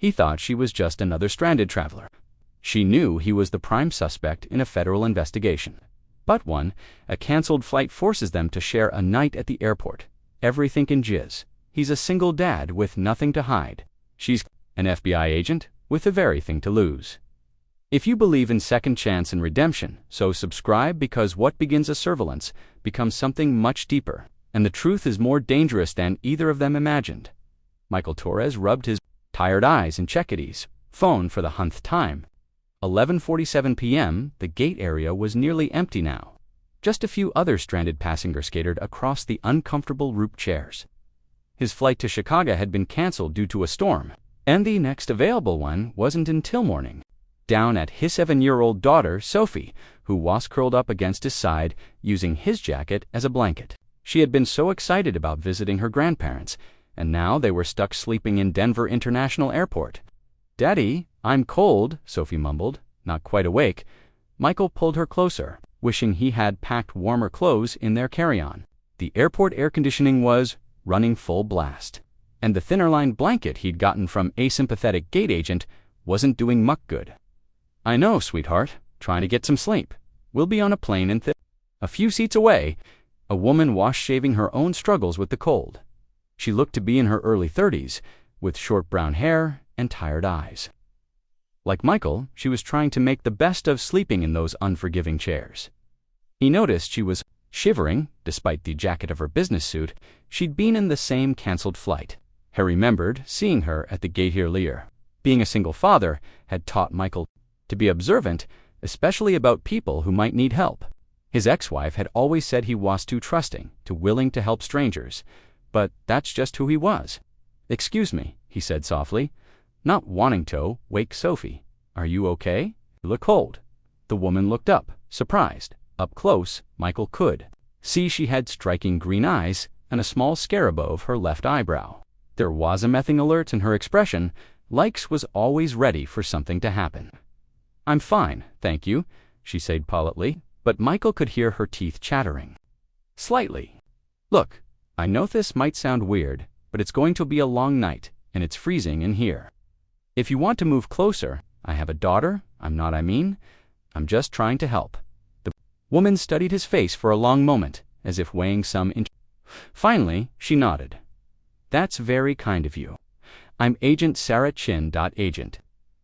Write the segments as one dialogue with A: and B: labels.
A: He thought she was just another stranded traveler. She knew he was the prime suspect in a federal investigation. But one, a canceled flight forces them to share a night at the airport. Everything in jizz. He's a single dad with nothing to hide. She's an FBI agent with the very thing to lose. If you believe in second chance and redemption, so subscribe, because what begins as surveillance becomes something much deeper, and the truth is more dangerous than either of them imagined. Michael Torres rubbed his tired eyes and checked his phone for the 100th time. 11:47 p.m., the gate area was nearly empty now. Just a few other stranded passengers scattered across the uncomfortable rope chairs. His flight to Chicago had been canceled due to a storm, and the next available one wasn't until morning. Down at his 7-year-old daughter, Sophie, who was curled up against his side, using his jacket as a blanket. She had been so excited about visiting her grandparents, and now they were stuck sleeping in Denver International Airport. "Daddy, I'm cold," Sophie mumbled, not quite awake. Michael pulled her closer, wishing he had packed warmer clothes in their carry-on. The airport air conditioning was running full blast, and the thinner-lined blanket he'd gotten from a sympathetic gate agent wasn't doing much good. "I know, sweetheart, trying to get some sleep. We'll be on a plane in A few seats away, a woman was shaving her own struggles with the cold. She looked to be in her early 30s, with short brown hair and tired eyes. Like Michael, she was trying to make the best of sleeping in those unforgiving chairs. He noticed she was shivering, despite the jacket of her business suit. She'd been in the same canceled flight. He remembered seeing her at the gate earlier. Being a single father had taught Michael to be observant, especially about people who might need help. His ex-wife had always said he was too trusting, too willing to help strangers, but that's just who he was. "Excuse me," he said softly, not wanting to wake Sophie. "Are you okay? You look cold." The woman looked up, surprised. Up close, Michael could see she had striking green eyes and a small scar above her left eyebrow. There was a mething alert in her expression, like she was always ready for something to happen. "I'm fine, thank you," she said politely, but Michael could hear her teeth chattering. Slightly. "Look, I know this might sound weird, but it's going to be a long night, and it's freezing in here. If you want to move closer, I have a daughter, I'm just trying to help." The woman studied his face for a long moment, as if weighing some Finally, she nodded. "That's very kind of you. I'm Agent Sarah Chin. Agent,"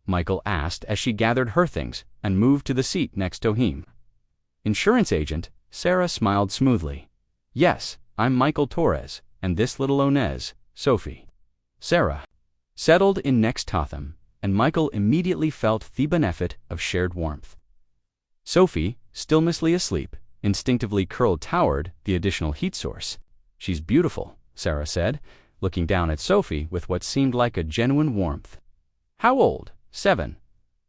A: Michael asked as she gathered her things and moved to the seat next to him. "Insurance agent," Sarah smiled smoothly. "Yes, I'm Michael Torres, and this little Onez, Sophie." Sarah settled in next to them, and Michael immediately felt the benefit of shared warmth. Sophie, still mostly asleep, instinctively curled toward the additional heat source. "She's beautiful," Sarah said, looking down at Sophie with what seemed like a genuine warmth. "How old?" 7.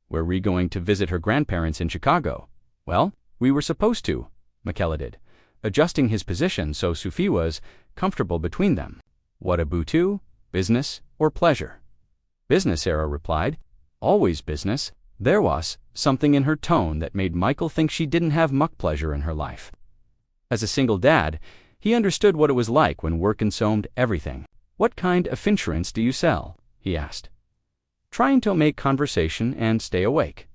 A: "Were we going to visit her grandparents in Chicago?" "Well, we were supposed to," Michaela did, adjusting his position so Sophie was comfortable between them. "What about to? Business or pleasure?" "Business," Sarah replied. "Always business." There was something in her tone that made Michael think she didn't have much pleasure in her life. As a single dad, he understood what it was like when work consumed everything. "What kind of insurance do you sell?" he asked, trying to make conversation and stay awake.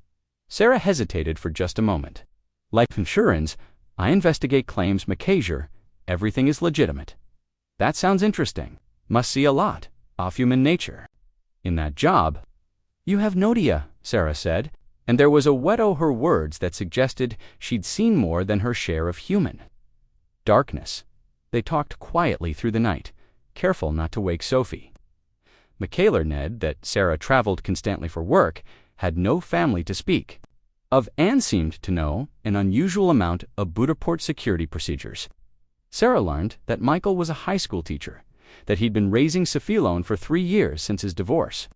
A: Sarah hesitated for just a moment. "Life insurance, I investigate claims, McCasier. Everything is legitimate." "That sounds interesting. Must see a lot of human nature in that job." "You have no idea," Sarah said, and there was a wet o' her words that suggested she'd seen more than her share of human. Darkness. They talked quietly through the night, careful not to wake Sophie. Michaela Ned, that Sarah traveled constantly for work, had no family to speak of and seemed to know an unusual amount of Budapest security procedures. Sarah learned that Michael was a high school teacher, that he'd been raising Sophie alone for 3 years since his divorce,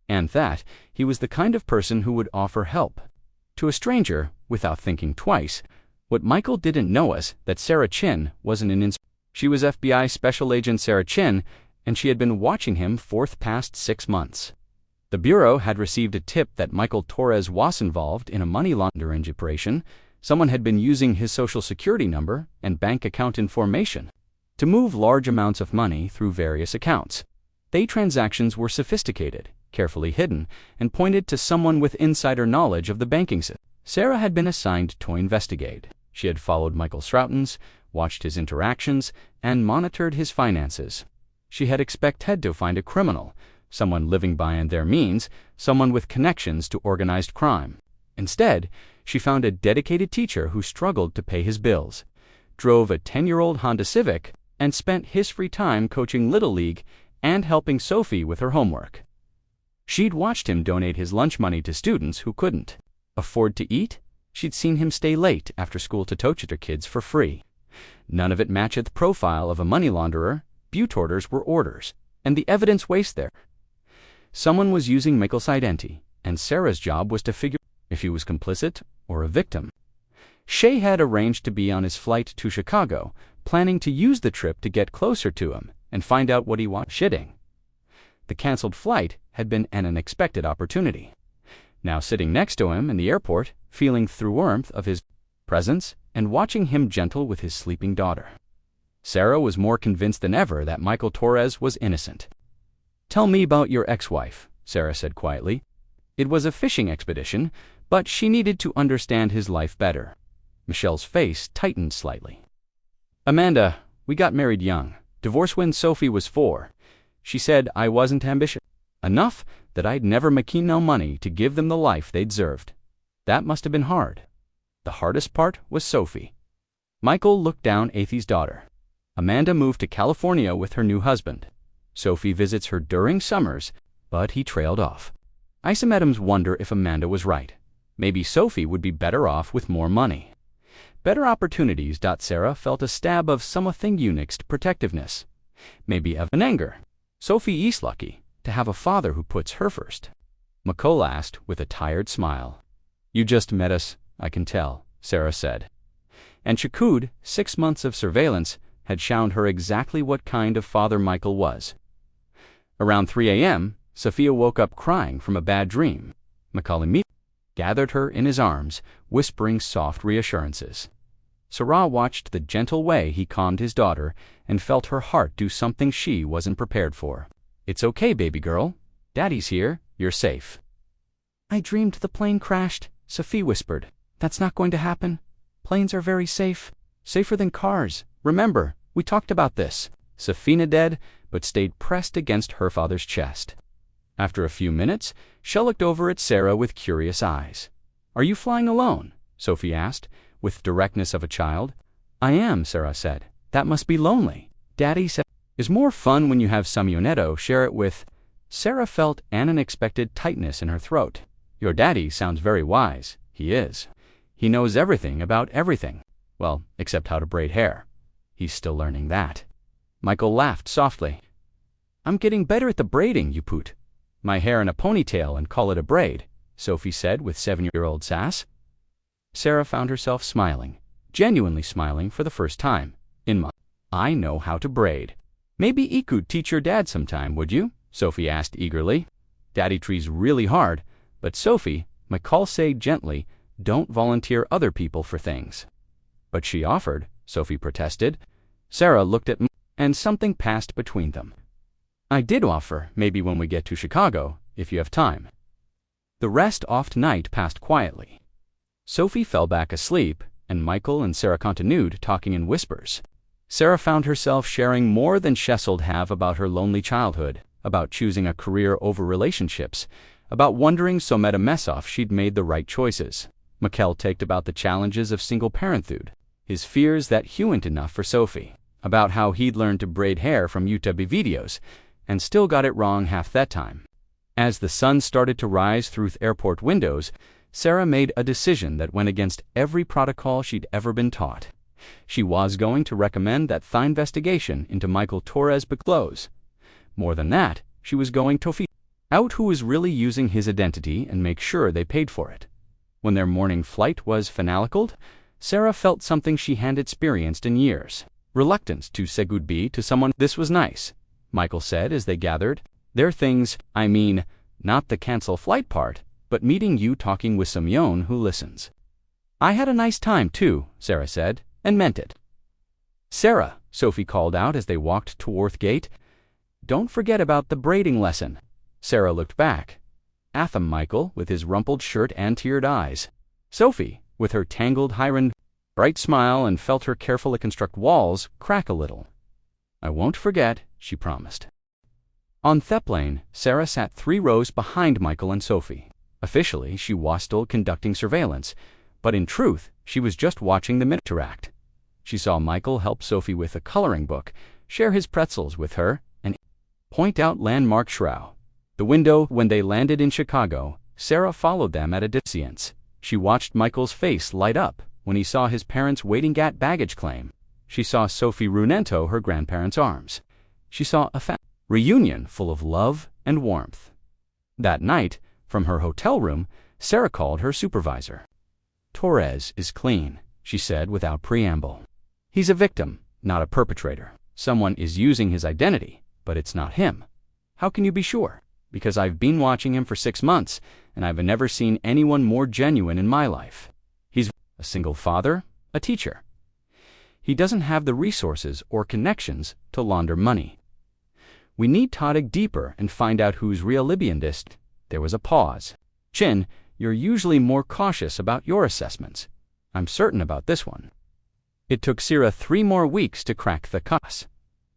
A: and that he was the kind of person who would offer help to a stranger without thinking twice. What Michael didn't know was that Sarah Chin wasn't an She was FBI Special Agent Sarah Chin, and she had been watching him for the past 6 months. The Bureau had received a tip that Michael Torres was involved in a money laundering operation. Someone had been using his social security number and bank account information to move large amounts of money through various accounts. They transactions were sophisticated, carefully hidden, and pointed to someone with insider knowledge of the banking system. Sarah had been assigned to investigate. She had followed Michael Stroughton's, watched his interactions, and monitored his finances. She had expected to find a criminal, someone living beyond their means, someone with connections to organized crime. Instead, she found a dedicated teacher who struggled to pay his bills, drove a 10-year-old Honda Civic, and spent his free time coaching Little League and helping Sophie with her homework. She'd watched him donate his lunch money to students who couldn't afford to eat. She'd seen him stay late after school to coach their kids for free. None of it matched the profile of a money launderer. But orders were orders, and the evidence was there. Someone was using Michael's identity, and Sarah's job was to figure if he was complicit or a victim. Shay had arranged to be on his flight to Chicago, planning to use the trip to get closer to him and find out what he was shitting. The canceled flight had been an unexpected opportunity. Now sitting next to him in the airport, feeling the warmth of his presence and watching him gentle with his sleeping daughter, Sarah was more convinced than ever that Michael Torres was innocent. "Tell me about your ex-wife," Sarah said quietly. It was a fishing expedition, but she needed to understand his life better. Michelle's face tightened slightly. "Amanda, we got married young. Divorced when Sophie was 4. She said I wasn't ambitious enough, that I'd never make no money to give them the life they'd deserved. That must have been hard. The hardest part was Sophie." Michael looked down at his daughter. "Amanda moved to California with her new husband. Sophie visits her during summers," but he trailed off. Isometums wonder if Amanda was right. Maybe Sophie would be better off with more money. Better opportunities. Sarah felt a stab of something unixed protectiveness. Maybe of an anger. Sophie is lucky to have a father who puts her first. McCall asked with a tired smile. "You just met us, I can tell," Sarah said. And Shakud, 6 months of surveillance, had shown her exactly what kind of father Michael was. Around 3 a.m., Sophia woke up crying from a bad dream. McCall immediately gathered her in his arms, whispering soft reassurances. Sarah watched the gentle way he calmed his daughter and felt her heart do something she wasn't prepared for. "It's okay, baby girl. Daddy's here. You're safe." "I dreamed the plane crashed," Sophie whispered. "That's not going to happen. Planes are very safe. Safer than cars. Remember, we talked about this." Sophie nodded, but stayed pressed against her father's chest. After a few minutes, she looked over at Sarah with curious eyes. "Are you flying alone?" Sophie asked, with directness of a child. "I am," Sarah said. "That must be lonely." Daddy said, "It's more fun when you have some Unetto share it with." Sarah felt an unexpected tightness in her throat. "Your daddy sounds very wise." "He is. He knows everything about everything. Well, except how to braid hair. He's still learning that." Michael laughed softly. "I'm getting better at the braiding, you put my hair in a ponytail and call it a braid," Sophie said with 7-year-old sass. Sarah found herself smiling, genuinely smiling for the first time. "I know how to braid." "Maybe you could teach your dad sometime, would you?" Sophie asked eagerly. "Daddy tries really hard, but Sophie," McCall said gently, "don't volunteer other people for things." "But she offered," Sophie protested. Sarah looked at and something passed between them. "I did offer, maybe when we get to Chicago, if you have time." The rest of the night passed quietly. Sophie fell back asleep, and Michael and Sarah continued talking in whispers. Sarah found herself sharing more than she'd have about her lonely childhood, about choosing a career over relationships, about wondering so met a mess off she'd made the right choices. Michael talked about the challenges of single parenthood, his fears that he weren't enough for Sophie, about how he'd learned to braid hair from YouTube videos, and still got it wrong half that time. As the sun started to rise through the airport windows, Sarah made a decision that went against every protocol she'd ever been taught. She was going to recommend that the investigation into Michael Torres be closed. More than that, she was going to find out who was really using his identity and make sure they paid for it. When their morning flight was finalicaled, Sarah felt something she hadn't experienced in years. Reluctance to say goodbye to someone. "This was nice," Michael said as they gathered. "There are things, I mean, not the cancel flight part, but meeting you talking with someone who listens." "I had a nice time too," Sarah said, and meant it. "Sarah," Sophie called out as they walked toward the gate, "don't forget about the braiding lesson." Sarah looked back. Atham Michael, with his rumpled shirt and teared eyes. Sophie, with her tangled bright smile, and felt her carefully construct walls crack a little. "I won't forget," she promised. On Theplane, Sarah sat 3 rows behind Michael and Sophie. Officially, she was still conducting surveillance, but in truth, she was just watching them interact. She saw Michael help Sophie with a coloring book, share his pretzels with her, and point out landmark Shroud. The window. When they landed in Chicago, Sarah followed them at a distance. She watched Michael's face light up when he saw his parents waiting at baggage claim. She saw Sophie Runento her grandparents' arms. She saw a reunion full of love and warmth. That night, from her hotel room, Sarah called her supervisor. "Torres is clean," she said without preamble. "He's a victim, not a perpetrator. Someone is using his identity, but it's not him." "How can you be sure?" "Because I've been watching him for 6 months, and I've never seen anyone more genuine in my life. He's a single father, a teacher. He doesn't have the resources or connections to launder money. We need to dig deeper and find out who's real Libyanist." There was a pause. "Chin, you're usually more cautious about your assessments. I'm certain about this one." It took Sarah 3 more weeks to crack the case.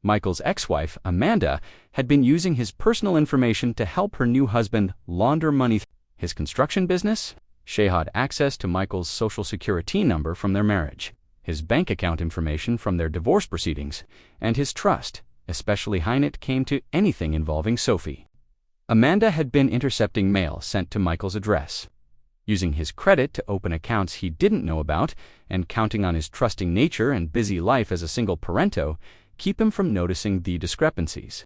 A: Michael's ex-wife, Amanda, had been using his personal information to help her new husband launder money. His construction business? She had access to Michael's social security number from their marriage, his bank account information from their divorce proceedings, and his trust, especially when it came to anything involving Sophie. Amanda had been intercepting mail sent to Michael's address, using his credit to open accounts he didn't know about, and counting on his trusting nature and busy life as a single parento keep him from noticing the discrepancies.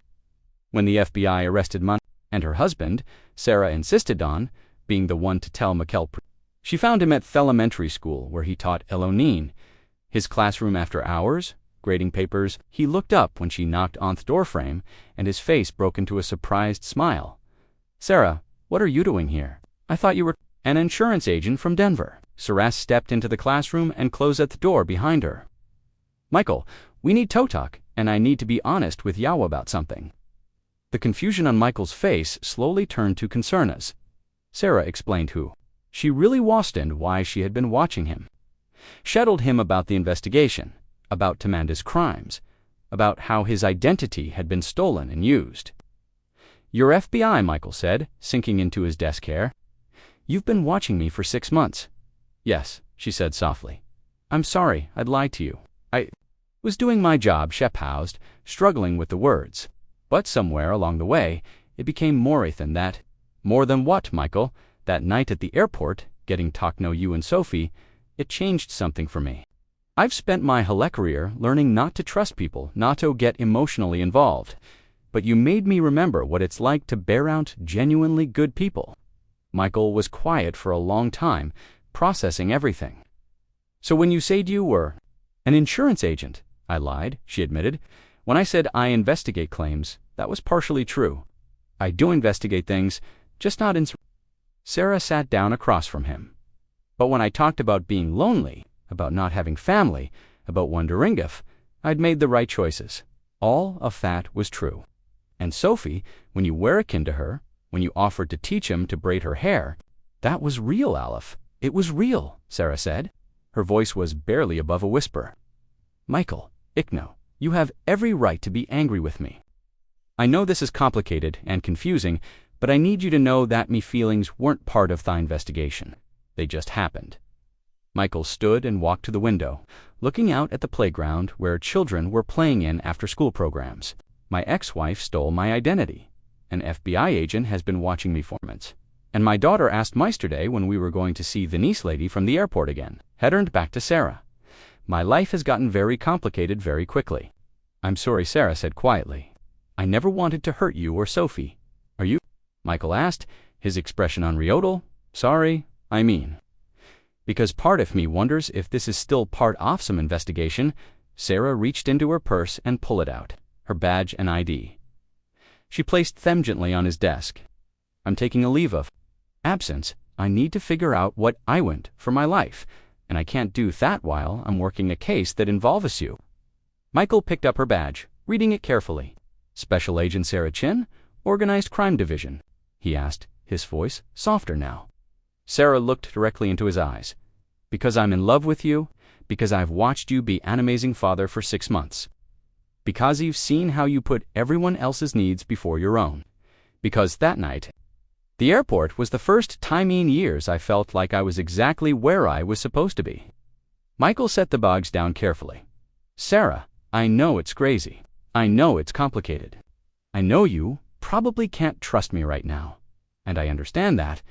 A: When the FBI arrested Mon and her husband, Sarah insisted on being the one to tell Michael. She found him at elementary school, where he taught Elonin. His classroom after hours, grading papers. He looked up when she knocked on the doorframe, and his face broke into a surprised smile. "Sarah, what are you doing here? I thought you were an insurance agent from Denver." Sarah stepped into the classroom and closed at the door behind her. "Michael, we need to talk, and I need to be honest with you about something." The confusion on Michael's face slowly turned to concern as Sarah explained who she really was and why she had been watching him. She told him about the investigation, about Tamanda's crimes, about how his identity had been stolen and used. "You're FBI," Michael said, sinking into his desk chair. "You've been watching me for 6 months." "Yes," she said softly. "I'm sorry, I'd lied to you. I was doing my job," she paused, struggling with the words. But somewhere along the way, it became more than that. "More than what, Michael?" "That night at the airport, getting to know you and Sophie, it changed something for me. I've spent my whole career learning not to trust people, not to get emotionally involved. But you made me remember what it's like to bear out genuinely good people." Michael was quiet for a long time, processing everything. "So when you said you were an insurance agent," "I lied," she admitted. "When I said I investigate claims, that was partially true. I do investigate things, just not in..." Sarah sat down across from him. "But when I talked about being lonely, about not having family, about wondering if I'd made the right choices, all of that was true. And Sophie, when you were akin to her, when you offered to teach him to braid her hair, that was real, Aleph. It was real," Sarah said. Her voice was barely above a whisper. "Michael, Ichno, you have every right to be angry with me. I know this is complicated and confusing, but I need you to know that me feelings weren't part of the investigation. They just happened." Michael stood and walked to the window, looking out at the playground where children were playing in after-school programs. "My ex-wife stole my identity. An FBI agent has been watching me for months. And my daughter asked yesterday when we were going to see the niece lady from the airport again." He turned back to Sarah. "My life has gotten very complicated very quickly." "I'm sorry," Sarah said quietly. "I never wanted to hurt you or Sophie." "Are you?" Michael asked, his expression unreal. "Sorry, I mean." "Because part of me wonders if this is still part of some investigation." Sarah reached into her purse and pulled it out, her badge and ID. She placed them gently on his desk. "I'm taking a leave of absence. I need to figure out what I want for my life, and I can't do that while I'm working a case that involves you." Michael picked up her badge, reading it carefully. "Special Agent Sarah Chin, Organized Crime Division." he asked, his voice softer now. Sarah looked directly into his eyes. Because I'm in love with you, because I've watched you be an amazing father for 6 months. Because you've seen how you put everyone else's needs before your own. Because that night, the airport was the first time in years I felt like I was exactly where I was supposed to be. Michael set the bags down carefully. Sarah, I know it's crazy. I know it's complicated. I know you probably can't trust me right now. And I understand that,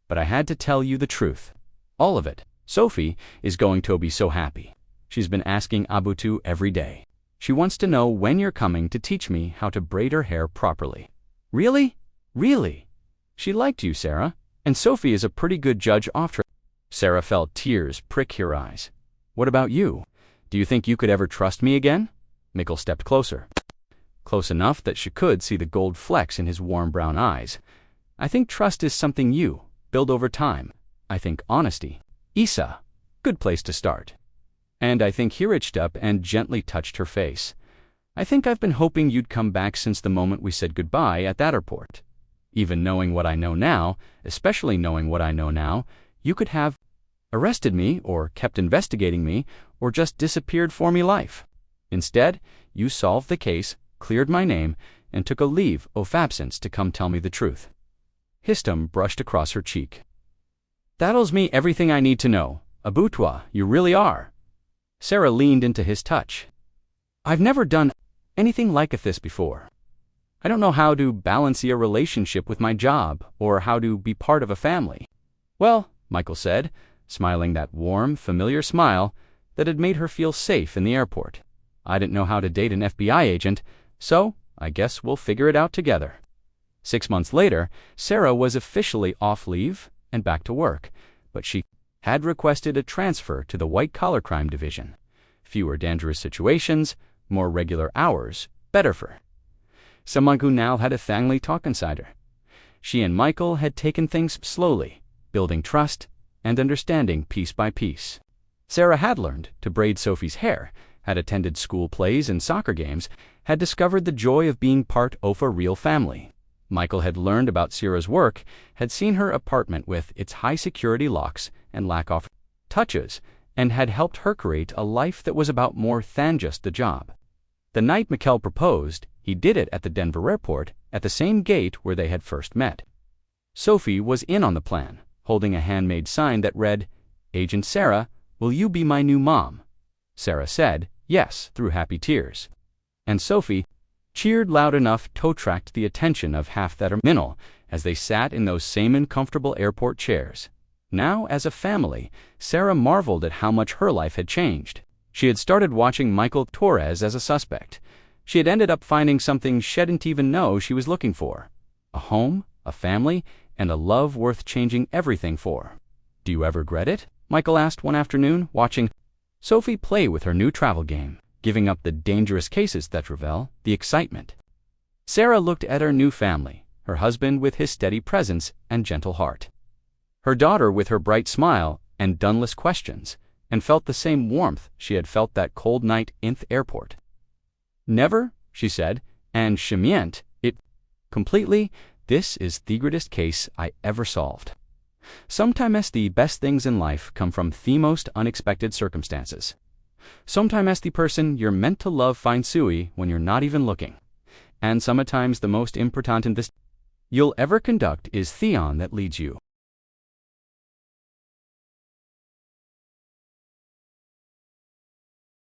A: but I had to tell you the truth. All of it. Sophie is going to be so happy. She's been asking Abutu every day. She wants to know when you're coming to teach me how to braid her hair properly. Really? Really? She liked you, Sarah, and Sophie is a pretty good judge of her. Sarah felt tears prick her eyes. What about you? Do you think you could ever trust me again? Mikkel stepped closer. Close enough that she could see the gold flecks in his warm brown eyes. I think trust is something you build over time. I think honesty. Isa. Good place to start. And I think he reached up and gently touched her face. I think I've been hoping you'd come back since the moment we said goodbye at that airport. Even knowing what I know now, especially knowing what I know now, you could have arrested me or kept investigating me or just disappeared for me life. Instead, you solved the case, cleared my name, and took a leave of absence to come tell me the truth. Histum brushed across her cheek. That tells me everything I need to know. Abutwa, you really are. Sarah leaned into his touch. I've never done anything like this before. I don't know how to balance a relationship with my job or how to be part of a family. Well, Michael said, smiling that warm, familiar smile that had made her feel safe in the airport. I didn't know how to date an FBI agent, so I guess we'll figure it out together. 6 months later, Sarah was officially off leave and back to work, but she had requested a transfer to the white-collar crime division. Fewer dangerous situations, more regular hours, better for her. Someone who now had a family talk inside her. She and Michael had taken things slowly, building trust and understanding piece by piece. Sarah had learned to braid Sophie's hair, had attended school plays and soccer games, had discovered the joy of being part of a real family. Michael had learned about Sarah's work, had seen her apartment with its high-security locks and lack of touches, and had helped her create a life that was about more than just the job. The night Mikkel proposed, he did it at the Denver airport, at the same gate where they had first met. Sophie was in on the plan, holding a handmade sign that read, Agent Sarah, will you be my new mom? Sarah said, yes, through happy tears. And Sophie cheered loud enough to attract the attention of half that minnow as they sat in those same uncomfortable airport chairs. Now, as a family, Sarah marveled at how much her life had changed. She had started watching Michael Torres as a suspect. She had ended up finding something she didn't even know she was looking for. A home, a family, and a love worth changing everything for. Do you ever regret it? Michael asked one afternoon, watching Sophie play with her new travel game, giving up the dangerous cases that revel the excitement. Sarah looked at her new family, her husband with his steady presence and gentle heart, her daughter with her bright smile and dunless questions, and felt the same warmth she had felt that cold night in the airport. Never, she said, and she meant it completely, this is the greatest case I ever solved. Sometimes the best things in life come from the most unexpected circumstances. Sometimes the person you're meant to love finds you when you're not even looking. And sometimes the most important in this you'll ever conduct is Theon that leads you.